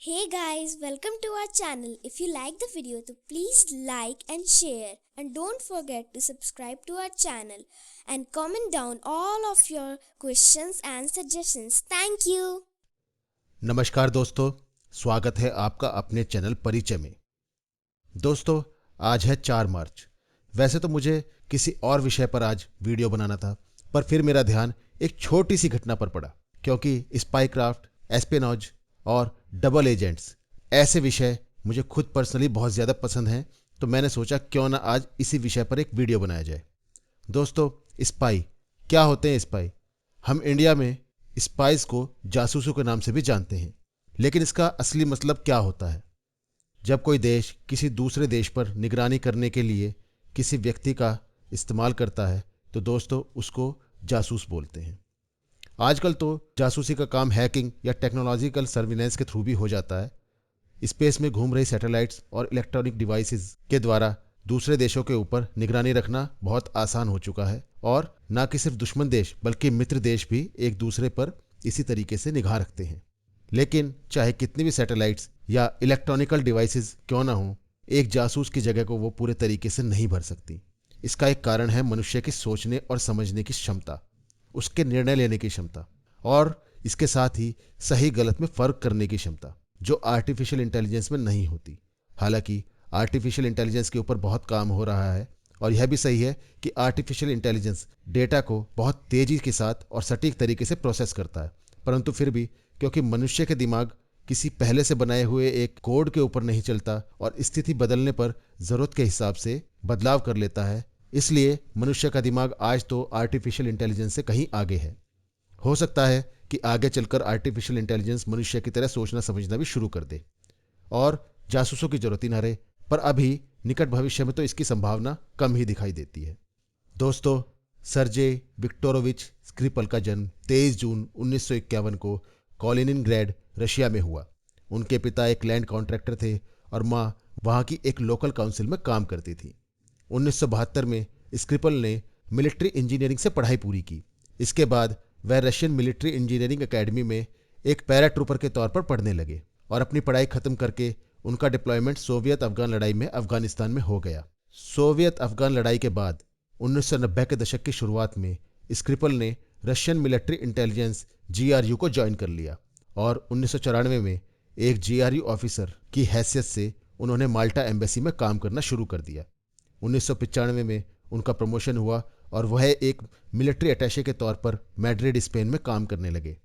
Hey guys, welcome to our channel. If you like the video, तो please like and share, and don't forget to subscribe to our channel and comment down all of your questions and suggestions. Thank you. नमस्कार दोस्तों, स्वागत है आपका अपने channel परिचय में। दोस्तों, आज है 4 मार्च। वैसे तो मुझे किसी और विषय पर आज वीडियो बनाना था, पर फिर मेरा ध्यान एक छोटी सी घटना पर पड़ा, क्योंकि स्पाईक्राफ्ट, एस्पेनॉज और डबल एजेंट्स ऐसे विषय मुझे खुद पर्सनली बहुत ज़्यादा पसंद हैं। तो मैंने सोचा क्यों ना आज इसी विषय पर एक वीडियो बनाया जाए। दोस्तों, स्पाई क्या होते हैं? स्पाई हम इंडिया में स्पाइस को जासूसों के नाम से भी जानते हैं, लेकिन इसका असली मतलब क्या होता है? जब कोई देश किसी दूसरे देश पर निगरानी करने के लिए किसी व्यक्ति का इस्तेमाल करता है, तो दोस्तों उसको जासूस बोलते हैं। आजकल तो जासूसी का काम हैकिंग या टेक्नोलॉजिकल सर्विलेंस के थ्रू भी हो जाता है। स्पेस में घूम रही सैटेलाइट्स और इलेक्ट्रॉनिक डिवाइसेस के द्वारा दूसरे देशों के ऊपर निगरानी रखना बहुत आसान हो चुका है, और न कि सिर्फ दुश्मन देश बल्कि मित्र देश भी एक दूसरे पर इसी तरीके से निगाह रखते हैं। लेकिन चाहे कितनी भी सैटेलाइट्स या इलेक्ट्रॉनिकल डिवाइसेस क्यों ना हो, एक जासूस की जगह को वो पूरे तरीके से नहीं भर सकती। इसका एक कारण है मनुष्य की सोचने और समझने की क्षमता, उसके निर्णय लेने की क्षमता, और इसके साथ ही सही गलत में फर्क करने की क्षमता, जो आर्टिफिशियल इंटेलिजेंस में नहीं होती। हालांकि आर्टिफिशियल इंटेलिजेंस के ऊपर बहुत काम हो रहा है, और यह भी सही है कि आर्टिफिशियल इंटेलिजेंस डेटा को बहुत तेजी के साथ और सटीक तरीके से प्रोसेस करता है। परंतु फिर भी क्योंकि मनुष्य के दिमाग किसी पहले से बनाए हुए एक कोड के ऊपर नहीं चलता और स्थिति बदलने पर ज़रूरत के हिसाब से बदलाव कर लेता है, इसलिए मनुष्य का दिमाग आज तो आर्टिफिशियल इंटेलिजेंस से कहीं आगे है। हो सकता है कि आगे चलकर आर्टिफिशियल इंटेलिजेंस मनुष्य की तरह सोचना समझना भी शुरू कर दे और जासूसों की जरूरत ही न रहे, पर अभी निकट भविष्य में तो इसकी संभावना कम ही दिखाई देती है। दोस्तों, सर्जेई विक्टोरोविच स्क्रिपल का जन्म 23 जून 1951 को कॉलिनिनग्रैड, रशिया में हुआ। उनके पिता एक लैंड कॉन्ट्रैक्टर थे और मां वहां की एक लोकल काउंसिल में काम करती थी। 1972 में स्क्रिपल ने मिलिट्री इंजीनियरिंग से पढ़ाई पूरी की। इसके बाद वह रशियन मिलिट्री इंजीनियरिंग एकेडमी में एक पैराट्रूपर के तौर पर पढ़ने लगे, और अपनी पढ़ाई खत्म करके उनका डिप्लॉयमेंट सोवियत अफगान लड़ाई में अफगानिस्तान में हो गया। सोवियत अफगान लड़ाई के बाद 1990 के दशक की शुरुआत में स्क्रिपल ने रशियन मिलिट्री इंटेलिजेंस जीआरयू को ज्वाइन कर लिया, और 1994 में एक जीआरयू ऑफिसर की हैसियत से उन्होंने माल्टा एम्बेसी में काम करना शुरू कर दिया। 1995 में उनका प्रमोशन हुआ और वह एक मिलिट्री अटैचे के तौर पर मैड्रिड, स्पेन में काम करने लगे।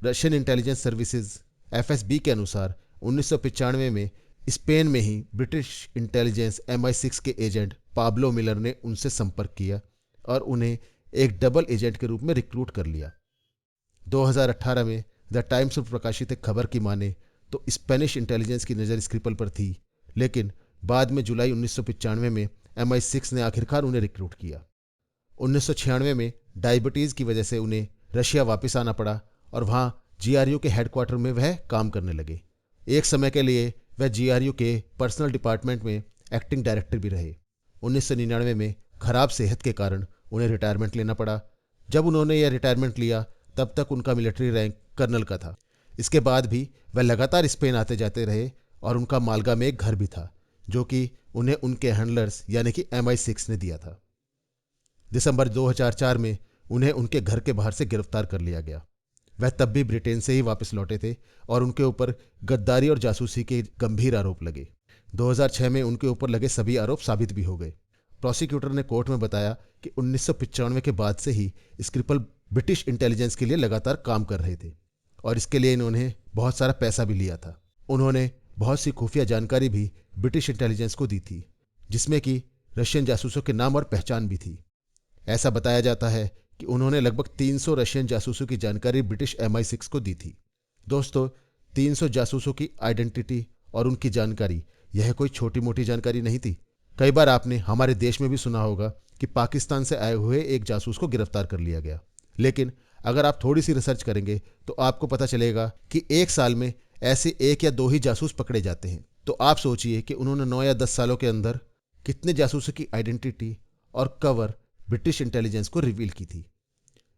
रशियन इंटेलिजेंस सर्विसेज एफएसबी के अनुसार 1995 में स्पेन में ही ब्रिटिश इंटेलिजेंस MI6 के एजेंट पाब्लो मिलर ने उनसे संपर्क किया और उन्हें एक डबल एजेंट के रूप में रिक्रूट कर लिया। 2018 में द टाइम्स में प्रकाशित एक खबर की माने तो स्पेनिश इंटेलिजेंस की नज़र स्क्रिपल पर थी, लेकिन बाद में जुलाई 1995 में MI6 ने आखिरकार उन्हें रिक्रूट किया। 1996 में डायबिटीज़ की वजह से उन्हें रशिया वापस आना पड़ा और वहाँ जीआरयू के हेडक्वार्टर में वह काम करने लगे। एक समय के लिए वह जीआरयू के पर्सनल डिपार्टमेंट में एक्टिंग डायरेक्टर भी रहे। 1999 में खराब सेहत के कारण उन्हें रिटायरमेंट लेना पड़ा। जब उन्होंने यह रिटायरमेंट लिया तब तक उनका मिलिट्री रैंक कर्नल का था। इसके बाद भी वह लगातार स्पेन आते जाते रहे, और उनका मालगा में एक घर भी था जो कि उन्हें उनके हैंडलर्स यानी कि MI6 ने दिया था। दिसंबर 2004 में उन्हें उनके घर के बाहर से गिरफ्तार कर लिया गया। वह तब भी ब्रिटेन से ही वापस लौटे थे और उनके ऊपर गद्दारी और जासूसी के गंभीर आरोप लगे। 2006 में उनके ऊपर लगे सभी आरोप साबित भी हो गए। प्रोसिक्यूटर ने कोर्ट में बताया कि 1995 के बाद से ही स्क्रिपल ब्रिटिश इंटेलिजेंस के लिए लगातार काम कर रहे थे, और इसके लिए इन्होंने बहुत सारा पैसा भी लिया था। उन्होंने बहुत सी खुफिया जानकारी भी ब्रिटिश इंटेलिजेंस को दी थी, जिसमें कि रशियन जासूसों के नाम और पहचान भी थी। ऐसा बताया जाता है कि उन्होंने लगभग 300 रशियन जासूसों की जानकारी ब्रिटिश MI6 को दी थी। दोस्तों, 300 जासूसों की आइडेंटिटी और उनकी जानकारी, यह कोई छोटी मोटी जानकारी नहीं थी। कई बार आपने हमारे देश में भी सुना होगा कि पाकिस्तान से आए हुए एक जासूस को गिरफ्तार कर लिया गया, लेकिन अगर आप थोड़ी सी रिसर्च करेंगे तो आपको पता चलेगा कि एक साल में ऐसे 1 या 2 ही जासूस पकड़े जाते हैं। तो आप सोचिए कि उन्होंने 9 या 10 सालों के अंदर कितने जासूसों की आइडेंटिटी और कवर ब्रिटिश इंटेलिजेंस को रिवील की थी।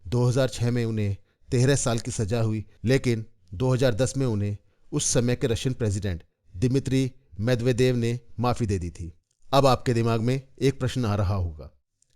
2006 में उन्हें 13 साल की सजा हुई, लेकिन 2010 में उन्हें उस समय के रशियन प्रेसिडेंट दिमित्री मेदवेदेव ने माफी दे दी थी। अब आपके दिमाग में एक प्रश्न आ रहा होगा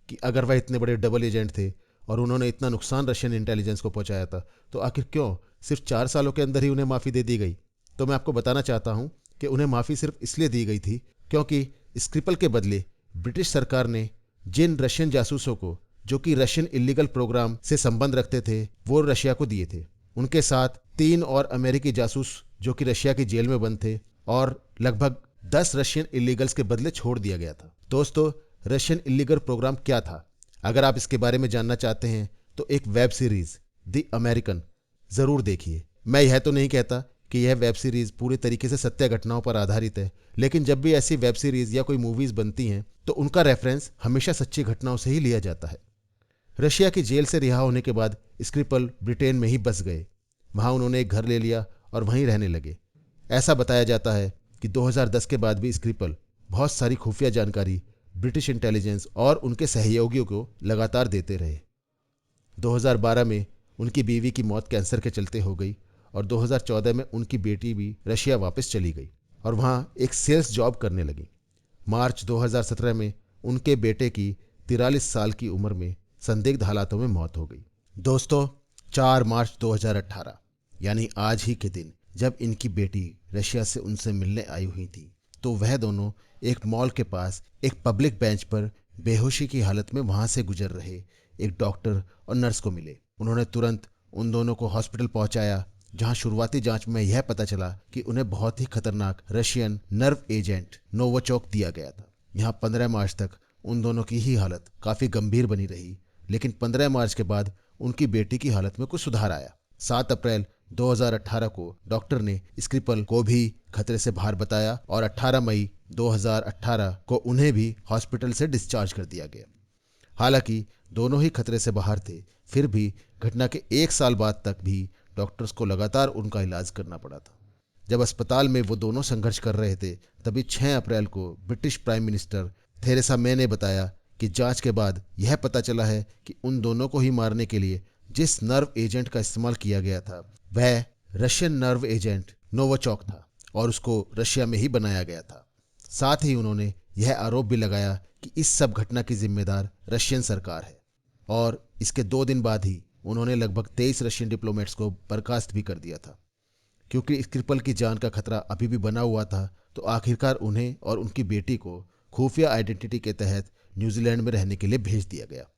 कि अगर वह इतने बड़े डबल एजेंट थे और उन्होंने इतना नुकसान रशियन इंटेलिजेंस को पहुंचाया था, तो आखिर क्यों सिर्फ 4 सालों के अंदर ही उन्हें माफी दे दी गई। तो मैं आपको बताना चाहता हूं कि उन्हें माफी सिर्फ इसलिए दी गई थी क्योंकि स्क्रिपल के बदले ब्रिटिश सरकार ने जिन रशियन जासूसों को जो कि रशियन इलीगल प्रोग्राम से संबंध रखते थे वो रशिया को दिए थे। उनके साथ 3 और अमेरिकी जासूस जो कि रशिया की जेल में बंद थे और लगभग 10 रशियन इलीगल्स के बदले छोड़ दिया गया था। दोस्तों, रशियन इलीगल प्रोग्राम क्या था? अगर आप इसके बारे में जानना चाहते हैं तो एक वेब सीरीज द अमेरिकन जरूर देखिए। मैं यह तो नहीं कहता कि यह वेब सीरीज पूरी तरीके से सत्य घटनाओं पर आधारित है, लेकिन जब भी ऐसी वेब सीरीज या कोई मूवीज बनती हैं तो उनका रेफरेंस हमेशा सच्ची घटनाओं से ही लिया जाता है। रशिया की जेल से रिहा होने के बाद स्क्रिपल ब्रिटेन में ही बस गए। वहां उन्होंने एक घर ले लिया और वहीं रहने लगे। ऐसा बताया जाता है कि 2010 के बाद भी स्क्रिपल बहुत सारी खुफिया जानकारी ब्रिटिश इंटेलिजेंस और उनके सहयोगियों को लगातार देते रहे। 2012 में उनकी बीवी की मौत कैंसर के चलते हो गई और 2014 में उनकी बेटी भी रशिया वापस चली गई और वहां एक सेल्स जॉब करने लगी। मार्च 2017 में उनके बेटे की 43 साल की उम्र में संदिग्ध हालातों में मौत हो गई। दोस्तों, 4 मार्च 2018 यानी आज ही के दिन जब इनकी बेटी रशिया से उनसे मिलने आई हुई थी, तो वह दोनों एक मॉल के पास एक पब्लिक बेंच पर बेहोशी की हालत में वहां से गुजर रहे एक डॉक्टर और नर्स को मिले। उन्होंने तुरंत उन दोनों को हॉस्पिटल पहुंचाया, जहां शुरुआती जांच में यह पता चला कि उन्हें बहुत ही खतरनाक रशियन नर्व एजेंट नोवाचोक दिया गया था। यहां 15 मार्च तक उन दोनों की ही हालत काफी गंभीर बनी रही, लेकिन 15 मार्च के बाद उनकी बेटी की हालत में कुछ सुधार आया। 7 अप्रैल 2018 को डॉक्टर ने स्क्रिपल को भी खतरे से बाहर बताया और 18 मई 2018 को उन्हें भी हॉस्पिटल से डिस्चार्ज कर दिया गया। हालांकि दोनों ही खतरे से बाहर थे, फिर भी घटना के 1 साल बाद तक भी डॉक्टर्स को लगातार उनका इलाज करना पड़ा था। जब अस्पताल में वो दोनों संघर्ष कर रहे थे, तभी 6 अप्रैल को British prime minister Theresa May ने बताया कि जांच के बाद यह पता चला है कि उन दोनों को ही मारने के लिए जिस नर्व एजेंट का इस्तेमाल किया गया था वह रशियन नर्व एजेंट नोवाचोक था और उसको रशिया में ही बनाया गया था। साथ ही उन्होंने यह आरोप भी लगाया कि इस सब घटना की जिम्मेदार रशियन सरकार है और इसके 2 दिन बाद ही उन्होंने लगभग 23 रशियन डिप्लोमेट्स को बर्खास्त भी कर दिया था। क्योंकि स्क्रिपल की जान का खतरा अभी भी बना हुआ था, तो आखिरकार उन्हें और उनकी बेटी को खुफिया आइडेंटिटी के तहत न्यूजीलैंड में रहने के लिए भेज दिया गया।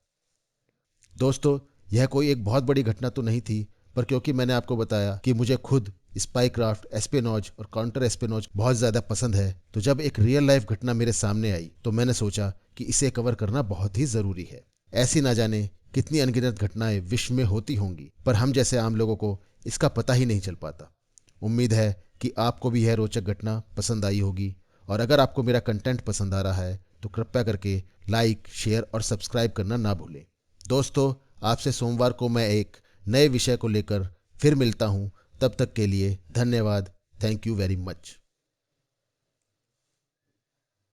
दोस्तों, यह कोई एक बहुत बड़ी घटना तो नहीं थी, पर क्योंकि मैंने आपको बताया कि मुझे खुद स्पाईक्राफ्ट, एस्पेनॉज और काउंटर एस्पेनॉज बहुत ज़्यादा पसंद है, तो जब एक रियल लाइफ घटना मेरे सामने आई तो मैंने सोचा कि इसे कवर करना बहुत ही ज़रूरी है। ऐसी ना जाने कितनी अनगिनत घटनाएं विश्व में होती होंगी, पर हम जैसे आम लोगों को इसका पता ही नहीं चल पाता। उम्मीद है कि आपको भी यह रोचक घटना पसंद आई होगी, और अगर आपको मेरा कंटेंट पसंद आ रहा है तो कृपया करके लाइक, शेयर और सब्सक्राइब करना ना भूलें। दोस्तों, आपसे सोमवार को मैं एक नए विषय को लेकर फिर मिलता हूं। तब तक के लिए धन्यवाद। Thank you very much.